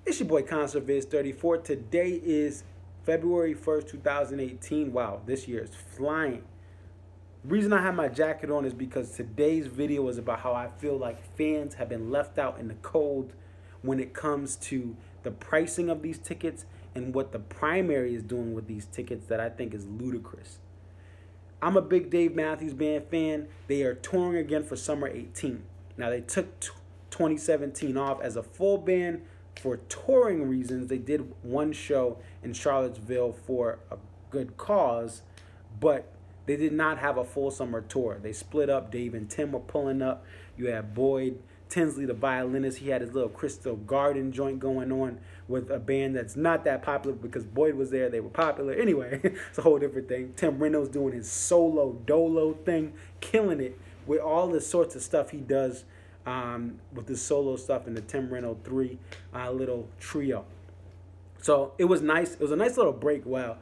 It's your boy ConcertViz34. Today is February 1st, 2018. Wow, this year is flying. The reason I have my jacket on is because today's video is about how I feel like fans have been left out in the cold when it comes to the pricing of these tickets and what the primary is doing with these tickets that I think is ludicrous. I'm a big Dave Matthews Band fan. They are touring again for summer 18. Now, they took 2017 off as a full band for touring reasons. They did one show in Charlottesville for a good cause, but they did not have a full summer tour. They split up. Dave and Tim were pulling up. You had Boyd Tinsley, the violinist. He had his little Crystal Garden joint going on with a band that's not that popular because Boyd was there. They were popular. Anyway, it's a whole different thing. Tim Reno's doing his solo dolo thing, killing it with all the sorts of stuff he does with the solo stuff in the Tim Reno 3 little trio. So it was nice. It was a nice little break. Well,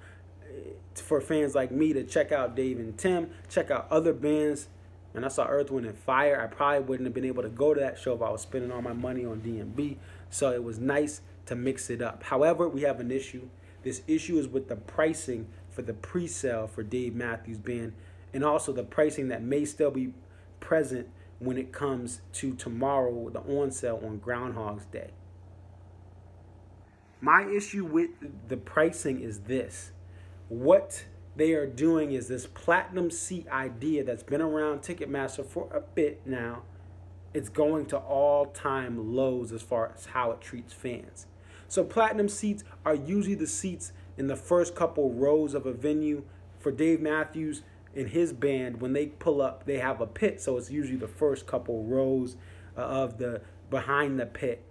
for fans like me to check out Dave and Tim, check out other bands. And I saw Earth, Wind, and Fire. I probably wouldn't have been able to go to that show if I was spending all my money on D&B. So it was nice to mix it up. However, we have an issue. This issue is with the pricing for the pre-sale for Dave Matthews Band, and also the pricing that may still be present when it comes to tomorrow, the on sale on Groundhog's Day. My issue with the pricing is this. What they are doing is this platinum seat idea that's been around Ticketmaster for a bit now. It's going to all-time lows as far as how it treats fans. So platinum seats are usually the seats in the first couple rows of a venue. For Dave Matthews and his band, when they pull up, they have a pit, so it's usually the first couple rows of the behind the pit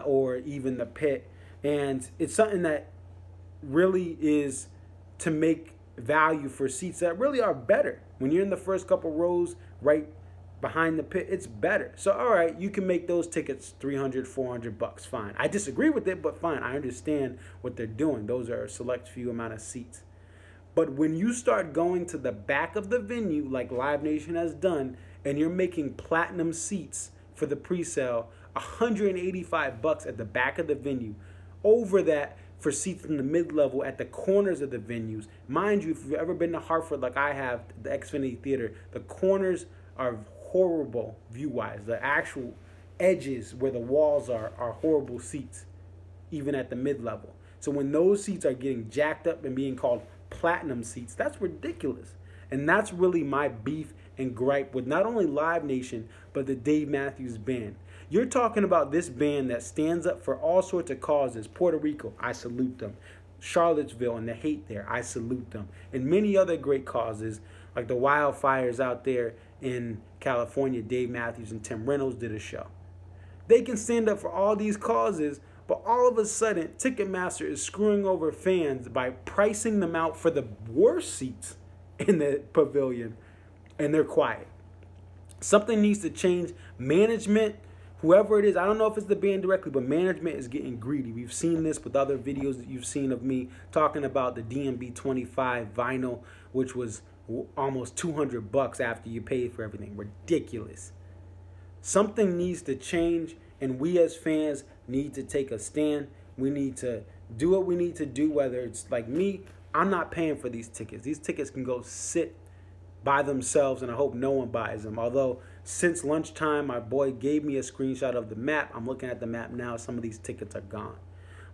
or even the pit. And it's something that really is to make value for seats that really are better. When you're in the first couple rows right behind the pit, it's better. So all right, you can make those tickets $300, $400, fine. I disagree with it, but fine. I understand what they're doing. Those are a select few amount of seats. But when you start going to the back of the venue like Live Nation has done, and you're making platinum seats for the pre-sale, $185 at the back of the venue, over that for seats in the mid-level at the corners of the venues. Mind you, if you've ever been to Hartford like I have, the Xfinity Theater, the corners are horrible view-wise. The actual edges where the walls are horrible seats, even at the mid-level. So when those seats are getting jacked up and being called platinum seats, that's ridiculous. And that's really my beef and gripe with not only Live Nation, but the Dave Matthews Band. You're talking about this band that stands up for all sorts of causes. Puerto Rico, I salute them. Charlottesville and the hate there, I salute them. And many other great causes, like the wildfires out there in California. Dave Matthews and Tim Reynolds did a show. They can stand up for all these causes, but all of a sudden, Ticketmaster is screwing over fans by pricing them out for the worst seats in the pavilion, and they're quiet. Something needs to change. Management, whoever it is, I don't know if it's the band directly, but management is getting greedy. We've seen this with other videos that you've seen of me talking about the DMB 25 vinyl, which was almost $200 after you paid for everything. Ridiculous. Something needs to change, and we as fans need to take a stand. We need to do what we need to do, whether it's like me. I'm not paying for these tickets. These tickets can go sit by themselves, and I hope no one buys them. Although, since lunchtime, my boy gave me a screenshot of the map. I'm looking at the map now. Some of these tickets are gone.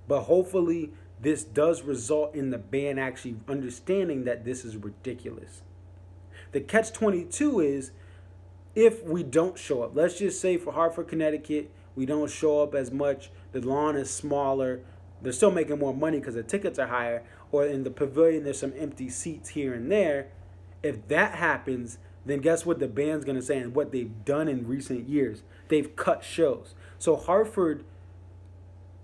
But hopefully, this does result in the band actually understanding that this is ridiculous. The catch-22 is, if we don't show up, let's just say for Hartford, Connecticut, we don't show up as much, the lawn is smaller, they're still making more money because the tickets are higher, or in the pavilion there's some empty seats here and there. If that happens, then guess what the band's going to say and what they've done in recent years? They've cut shows. So Hartford,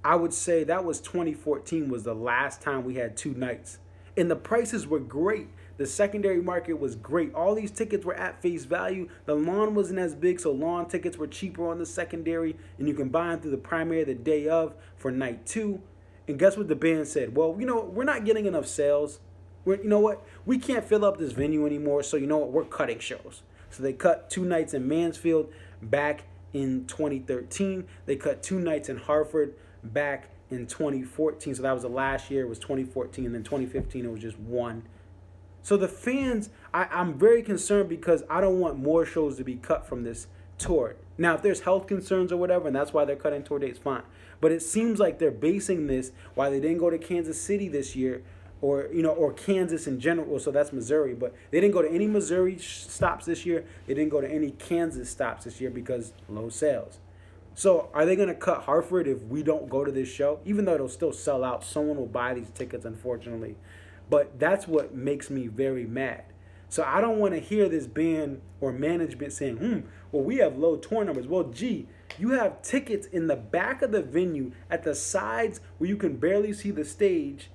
I would say that was 2014 was the last time we had 2 nights. And the prices were great. The secondary market was great. All these tickets were at face value. The lawn wasn't as big, so lawn tickets were cheaper on the secondary, and you can buy them through the primary the day of for night 2. And guess what the band said? Well, you know, we're not getting enough sales. You know what? We can't fill up this venue anymore, so you know what? We're cutting shows. So they cut 2 nights in Mansfield, back in 2013. They cut 2 nights in Hartford back in 2014. So that was the last year. It was 2014. And then 2015, it was just 1. So the fans, I'm very concerned because I don't want more shows to be cut from this tour. Now, if there's health concerns or whatever, and that's why they're cutting tour dates, fine. But it seems like they're basing this why they didn't go to Kansas City this year, or or Kansas in general. So that's Missouri, but they didn't go to any Missouri stops this year. They didn't go to any Kansas stops this year because low sales. So are they going to cut Hartford if we don't go to this show? Even though it'll still sell out, someone will buy these tickets, unfortunately. But that's what makes me very mad. So I don't want to hear this band or management saying, well, we have low tour numbers. Well, gee, you have tickets in the back of the venue at the sides where you can barely see the stage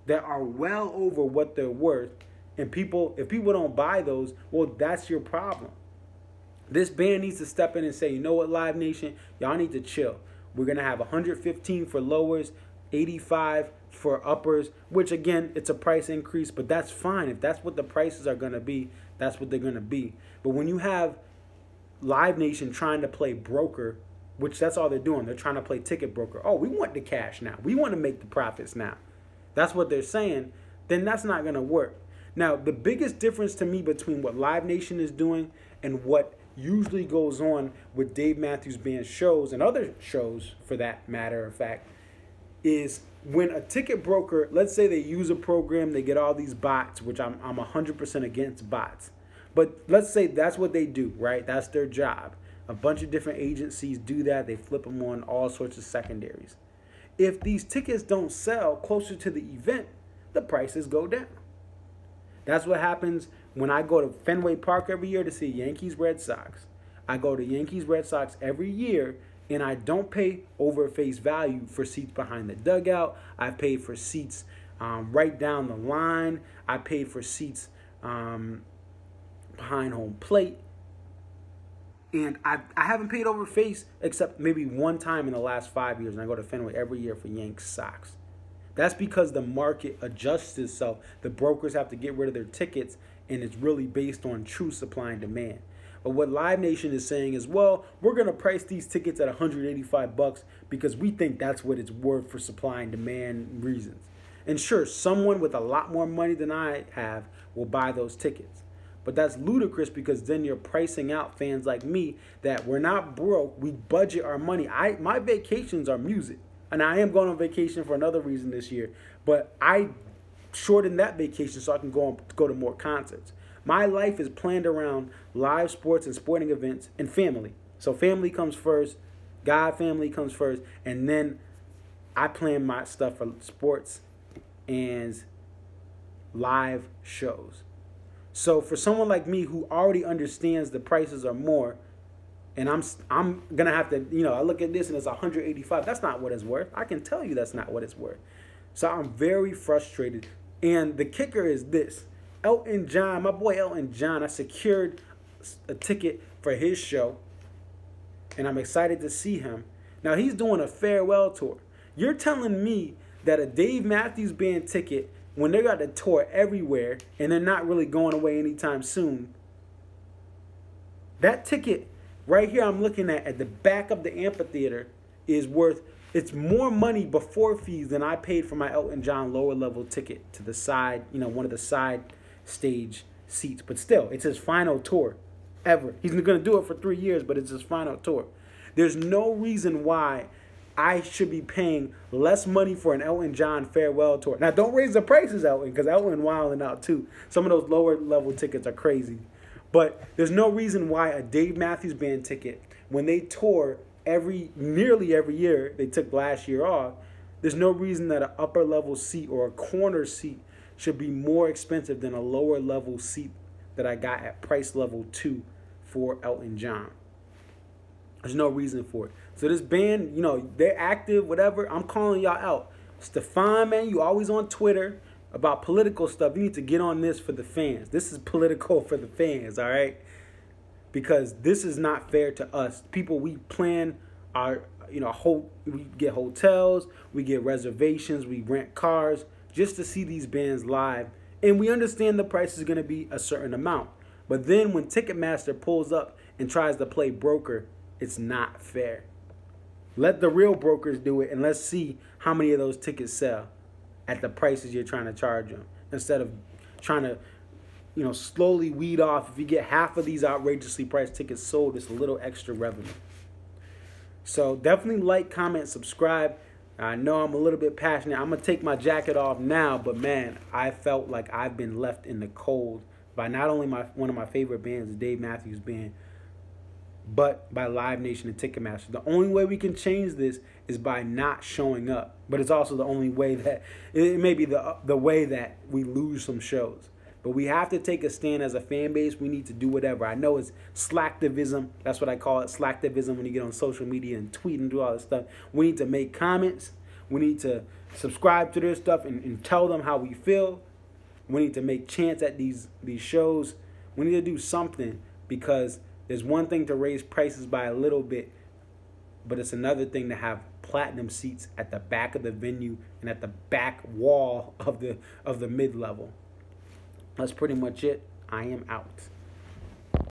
that are well over what they're worth. And if people don't buy those, well, that's your problem. This band needs to step in and say, you know what, Live Nation, y'all need to chill. We're going to have 115 for lowers, 85 for uppers, which again, it's a price increase, but that's fine. If that's what the prices are going to be, that's what they're going to be. But when you have Live Nation trying to play broker, which that's all they're doing, they're trying to play ticket broker. Oh, we want the cash now. We want to make the profits now. That's what they're saying. Then that's not going to work. Now, the biggest difference to me between what Live Nation is doing and what usually goes on with Dave Matthews Band shows and other shows, for that matter of fact, is when a ticket broker, let's say they use a program, they get all these bots, which I'm 100% against bots. But let's say that's what they do, right? That's their job. A bunch of different agencies do that. They flip them on all sorts of secondaries. If these tickets don't sell closer to the event, the prices go down. That's what happens when I go to Fenway Park every year to see Yankees Red Sox. I go to Yankees Red Sox every year, and I don't pay over face value for seats behind the dugout. I paid for seats right down the line. I paid for seats behind home plate. And I haven't paid over face except maybe one time in the last 5 years. And I go to Fenway every year for Yanks Sox. That's because the market adjusts itself. The brokers have to get rid of their tickets, and it's really based on true supply and demand. But what Live Nation is saying is, well, we're going to price these tickets at $185 because we think that's what it's worth for supply and demand reasons. And sure, someone with a lot more money than I have will buy those tickets. But that's ludicrous because then you're pricing out fans like me that we're not broke. We budget our money. My vacations are music. And I am going on vacation for another reason this year. But I shortened that vacation so I can go to more concerts. My life is planned around live sports and sporting events and family. So family comes first, God family comes first, and then I plan my stuff for sports and live shows. So for someone like me who already understands the prices are more, and I'm gonna have to, I look at this and it's $185. That's not what it's worth. I can tell you that's not what it's worth. So I'm very frustrated. And the kicker is this. Elton John, my boy Elton John, I secured a ticket for his show, and I'm excited to see him. Now, he's doing a farewell tour. You're telling me that a Dave Matthews Band ticket, when they got the tour everywhere, and they're not really going away anytime soon, that ticket right here I'm looking at the back of the amphitheater is worth, it's more money before fees than I paid for my Elton John lower level ticket to the side, one of the side stage seats. But still, it's his final tour ever. He's going to do it for 3 years, but it's his final tour. There's no reason why I should be paying less money for an Elton John farewell tour. Now, don't raise the prices, Elton, because Elton wilding out too. Some of those lower level tickets are crazy. But there's no reason why a Dave Matthews Band ticket, when they tour nearly every year, they took last year off, there's no reason that an upper level seat or a corner seat should be more expensive than a lower level seat that I got at price level 2 for Elton John. There's no reason for it. So this band, they're active, whatever. I'm calling y'all out. Stefan, man, you always on Twitter about political stuff. You need to get on this for the fans. This is political for the fans, all right? Because this is not fair to us. People, we plan our, we get hotels, we get reservations, we rent cars just to see these bands live. And we understand the price is going to be a certain amount. But then when Ticketmaster pulls up and tries to play broker, It's not fair. Let the real brokers do it, and let's see how many of those tickets sell at the prices you're trying to charge them, instead of trying to, slowly weed off. If you get half of these outrageously priced tickets sold, it's a little extra revenue. So definitely like, comment, subscribe. I know I'm a little bit passionate. I'm going to take my jacket off now, but man, I felt like I've been left in the cold by not only one of my favorite bands, the Dave Matthews Band, but by Live Nation and Ticketmaster. The only way we can change this is by not showing up. But it's also the only way that, it may be the way that we lose some shows. But we have to take a stand as a fan base. We need to do whatever. I know it's slacktivism. That's what I call it, slacktivism, when you get on social media and tweet and do all this stuff. We need to make comments. We need to subscribe to their stuff and tell them how we feel. We need to make chants at these shows. We need to do something, because there's one thing to raise prices by a little bit, but it's another thing to have platinum seats at the back of the venue and at the back wall of the mid-level. That's pretty much it. I am out.